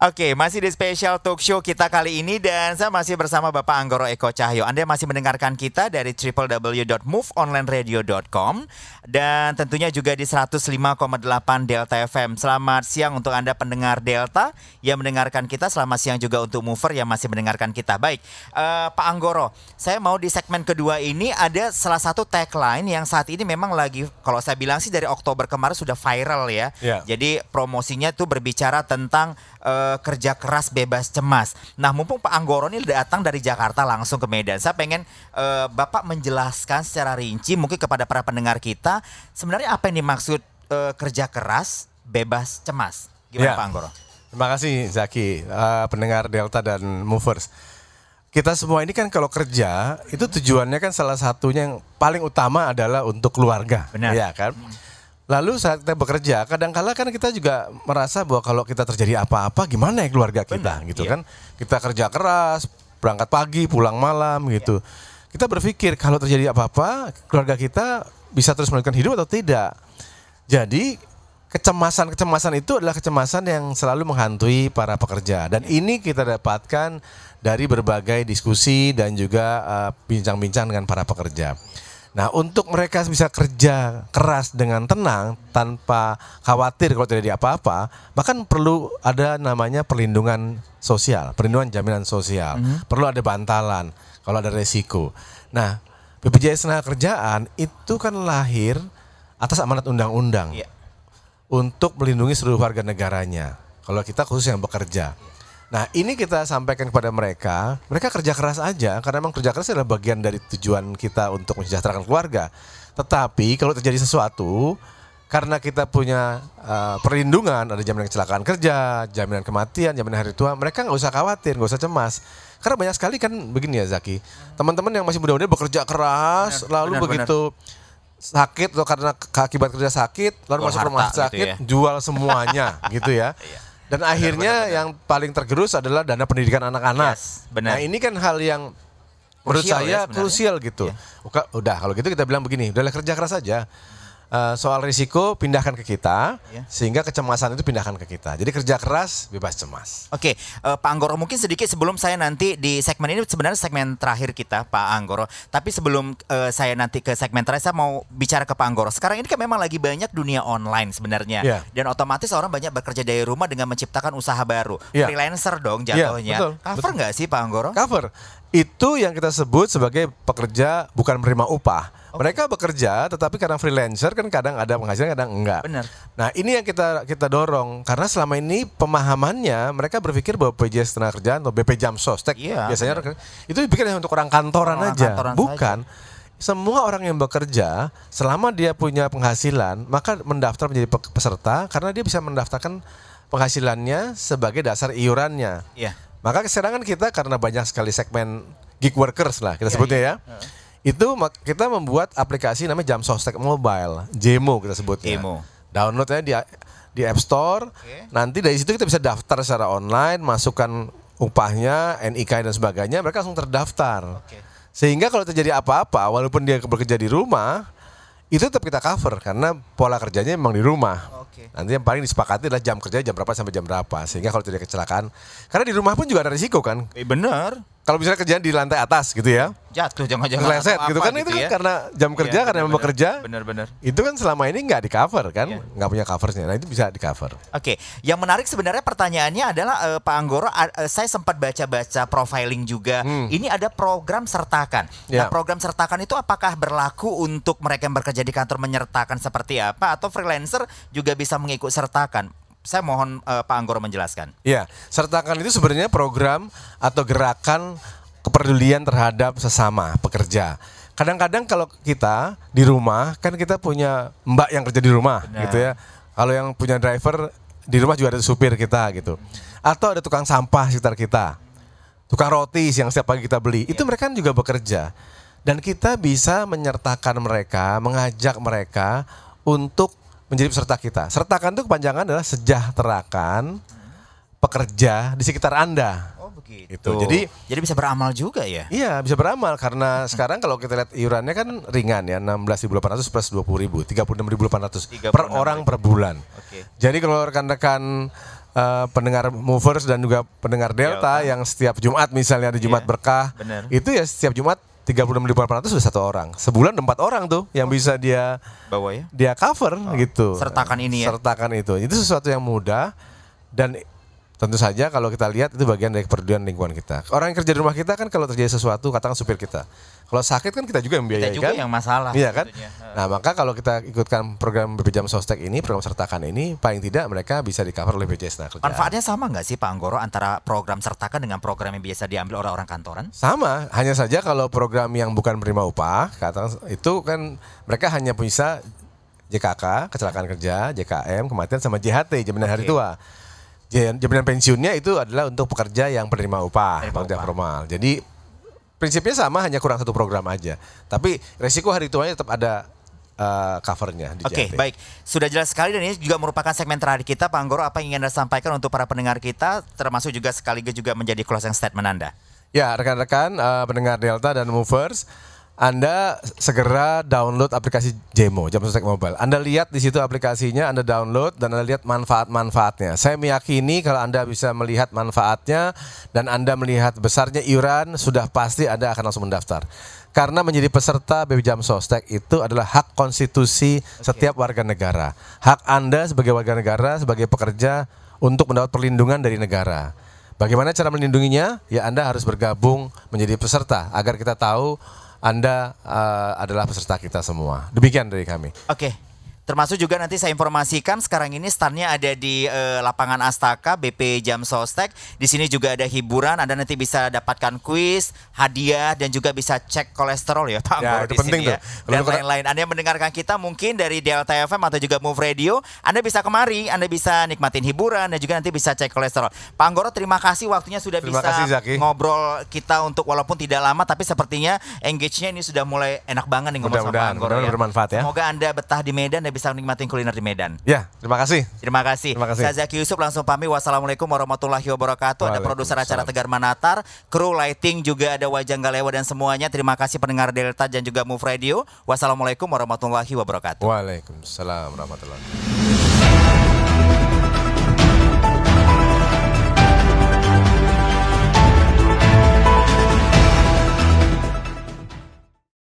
Oke, masih di special talk show kita kali ini dan saya masih bersama Bapak Anggoro Eko Cahyo. Anda masih mendengarkan kita dari www.moveonlineradio.com dan tentunya juga di 105,8 Delta FM. Selamat siang untuk Anda pendengar Delta yang mendengarkan kita. Selamat siang juga untuk Mover yang masih mendengarkan kita. Baik, Pak Anggoro, saya mau di segmen kedua ini ada salah satu tagline yang saat ini memang lagi, kalau saya bilang sih dari Oktober kemarin sudah viral ya. Jadi promosinya tuh berbicara tentang kerja keras bebas cemas. Nah, mumpung Pak Anggoro ini datang dari Jakarta langsung ke Medan, saya pengen Bapak menjelaskan secara rinci mungkin kepada para pendengar kita sebenarnya apa yang dimaksud kerja keras bebas cemas. Gimana Pak Anggoro? Terima kasih Zaki, pendengar Delta dan Movers. Kita semua ini kan kalau kerja itu tujuannya kan salah satunya yang paling utama adalah untuk keluarga. Benar. Ya kan? Lalu saat kita bekerja, kadang-kala kan kita juga merasa bahwa kalau kita terjadi apa-apa, gimana ya keluarga kita, benar, gitu kan? Kita kerja keras, berangkat pagi, pulang malam, gitu. Kita berpikir kalau terjadi apa-apa, keluarga kita bisa terus melanjutkan hidup atau tidak. Jadi kecemasan itu adalah kecemasan yang selalu menghantui para pekerja. Dan ini kita dapatkan dari berbagai diskusi dan juga bincang-bincang dengan para pekerja. Nah, untuk mereka bisa kerja keras dengan tenang tanpa khawatir kalau terjadi apa-apa, bahkan perlu ada namanya perlindungan sosial, perlindungan jaminan sosial. Perlu ada bantalan kalau ada resiko. Nah, BPJS Ketenagakerjaan itu kan lahir atas amanat undang-undang untuk melindungi seluruh warga negaranya. Kalau kita khusus yang bekerja. Nah, ini kita sampaikan kepada mereka kerja keras aja karena memang kerja keras adalah bagian dari tujuan kita untuk mensejahterakan keluarga. Tetapi kalau terjadi sesuatu, karena kita punya perlindungan, ada jaminan kecelakaan kerja, jaminan kematian, jaminan hari tua, mereka nggak usah khawatir, nggak usah cemas. Karena banyak sekali kan begini ya Zaki, teman-teman yang masih muda-muda bekerja keras, begitu sakit atau karena akibat kerja sakit, lalu masuk rumah sakit, gitu jual semuanya gitu ya. Dan akhirnya yang paling tergerus adalah dana pendidikan anak-anak. Nah, ini kan hal yang menurut saya krusial gitu. Udah kalau gitu kita bilang begini, udahlah kerja keras saja. Soal risiko pindahkan ke kita, sehingga kecemasan itu pindahkan ke kita. Jadi kerja keras, bebas cemas. Oke, Pak Anggoro, mungkin sedikit sebelum saya nanti di segmen ini sebenarnya segmen terakhir kita Pak Anggoro. Tapi sebelum saya nanti ke segmen terakhir, saya mau bicara ke Pak Anggoro. Sekarang ini kan memang lagi banyak dunia online sebenarnya. Dan otomatis orang banyak bekerja dari rumah dengan menciptakan usaha baru. Freelancer dong jatuhnya. Cover nggak sih Pak Anggoro? Cover. Itu yang kita sebut sebagai pekerja bukan menerima upah. Mereka bekerja, tetapi karena freelancer kan kadang ada penghasilan, kadang enggak. Benar. Nah, ini yang kita dorong karena selama ini pemahamannya mereka berpikir bahwa BPJS Ketenagakerjaan atau BP Jam Sostek biasanya itu dipikir untuk orang kantoran aja. Bukan. Semua orang yang bekerja selama dia punya penghasilan maka mendaftar menjadi peserta karena dia bisa mendaftarkan penghasilannya sebagai dasar iurannya. Maka sekarang kan kita karena banyak sekali segmen gig workers lah kita sebutnya ya. Itu kita membuat aplikasi namanya Jam Sostek Mobile, JEMO kita sebutnya. Downloadnya di App Store. Nanti dari situ kita bisa daftar secara online, masukkan upahnya, NIK dan sebagainya, mereka langsung terdaftar. Sehingga kalau terjadi apa-apa, walaupun dia bekerja di rumah, itu tetap kita cover karena pola kerjanya memang di rumah. Nanti yang paling disepakati adalah jam kerja jam berapa sampai jam berapa. Sehingga kalau terjadi kecelakaan, karena di rumah pun juga ada risiko kan. Benar. Kalau misalnya kerjaan di lantai atas gitu ya, jatuh jangan-jangan keleset gitu kan, itu kan karena jam kerja, karena memang bekerja. Benar-benar. Itu kan selama ini nggak di cover kan, nggak punya covernya. Nah itu bisa di cover. Oke, yang menarik sebenarnya pertanyaannya adalah Pak Anggoro, saya sempat baca-baca profiling juga. Ini ada program sertakan. Nah, program sertakan itu apakah berlaku untuk mereka yang bekerja di kantor menyertakan seperti apa, atau freelancer juga bisa mengikut sertakan? Saya mohon Pak Anggoro menjelaskan. Ya, sertakan itu sebenarnya program atau gerakan kepedulian terhadap sesama pekerja. Kadang-kadang kalau kita di rumah kan kita punya mbak yang kerja di rumah. Gitu ya. Kalau yang punya driver di rumah juga ada supir kita gitu. Atau ada tukang sampah sekitar kita. Tukang roti yang setiap pagi kita beli. Itu mereka kan juga bekerja. Dan kita bisa menyertakan mereka, mengajak mereka untuk menjadi peserta kita. Sertakan itu kepanjangan adalah sejahterakan pekerja di sekitar Anda. Oh begitu. Itu. Jadi bisa beramal juga ya? Iya bisa beramal karena sekarang kalau kita lihat iurannya kan ringan ya, 16.800 plus 20.000, 36.800 per orang per bulan. Jadi kalau rekan-rekan pendengar Movers dan juga pendengar Delta yang setiap Jumat misalnya ada Jumat berkah, itu ya setiap Jumat 36.800 sudah 1 orang. Sebulan 4 orang tuh yang bisa dia bawa ya. Dia cover gitu. Sertakan ini ya. Sertakan itu. Itu sesuatu yang mudah dan tentu saja kalau kita lihat itu bagian dari kepedulian lingkungan kita. Orang yang kerja di rumah kita kan kalau terjadi sesuatu katakan supir kita. Kalau sakit kan kita juga yang membiayai kan. Kita juga yang masalah. Iya kan. Nah maka kalau kita ikutkan program BP Jam Sostek ini, program Sertakan ini, paling tidak mereka bisa di cover oleh BPJS Tenaga Kerjaan. Manfaatnya sama nggak sih Pak Anggoro antara program Sertakan dengan program yang biasa diambil orang-orang kantoran? Sama, hanya saja kalau program yang bukan menerima upah, katakan itu kan mereka hanya bisa JKK, kecelakaan kerja, JKM, kematian sama JHT, jaminan hari tua. Jaminan pensiunnya itu adalah untuk pekerja yang penerima upah, pekerja formal. Jadi prinsipnya sama, hanya kurang 1 program aja. Tapi resiko hari tuanya tetap ada covernya di JHT. Baik. Sudah jelas sekali dan ini juga merupakan segmen terakhir kita Pak Anggoro. Apa yang ingin Anda sampaikan untuk para pendengar kita, termasuk juga sekaligus juga menjadi closing statement Anda? Ya, rekan-rekan pendengar Delta dan Movers, Anda segera download aplikasi Jemo, Jam Sostek Mobile. Anda lihat di situ aplikasinya, Anda download dan Anda lihat manfaat-manfaatnya. Saya meyakini kalau Anda bisa melihat manfaatnya dan Anda melihat besarnya iuran, sudah pasti Anda akan langsung mendaftar. Karena menjadi peserta BP Jam Sostek itu adalah hak konstitusi setiap warga negara. Hak Anda sebagai warga negara, sebagai pekerja untuk mendapat perlindungan dari negara. Bagaimana cara melindunginya? Ya Anda harus bergabung menjadi peserta agar kita tahu Anda adalah peserta kita semua. Demikian dari kami. Termasuk juga nanti saya informasikan sekarang ini startnya ada di lapangan Astaka BP Jam Sostek. Di sini juga ada hiburan. Anda nanti bisa dapatkan kuis, hadiah dan juga bisa cek kolesterol ya Pak Anggoro di sini ya. Dan lain-lain. Anda yang mendengarkan kita mungkin dari Delta FM atau juga Move Radio, Anda bisa kemari, Anda bisa nikmatin hiburan dan juga nanti bisa cek kolesterol. Pak Anggoro terima kasih waktunya sudah bisa ngobrol kita untuk walaupun tidak lama tapi sepertinya engage-nya ini sudah mulai enak banget nih ngobrol sama Pak Anggoro ya. Bermanfaat ya. Semoga Anda betah di Medan dan bisa nikmatin kuliner di Medan. Ya, terima kasih. Terima kasih. Saya Zaki Yusuf langsung pamit. Wassalamualaikum warahmatullahi wabarakatuh. Ada produser acara Tegar Manatar, kru lighting juga ada Wajang Galewa dan semuanya. Terima kasih pendengar Delta dan juga Move Radio. Wassalamualaikum warahmatullahi wabarakatuh. Waalaikumsalam warahmatullahi wabarakatuh.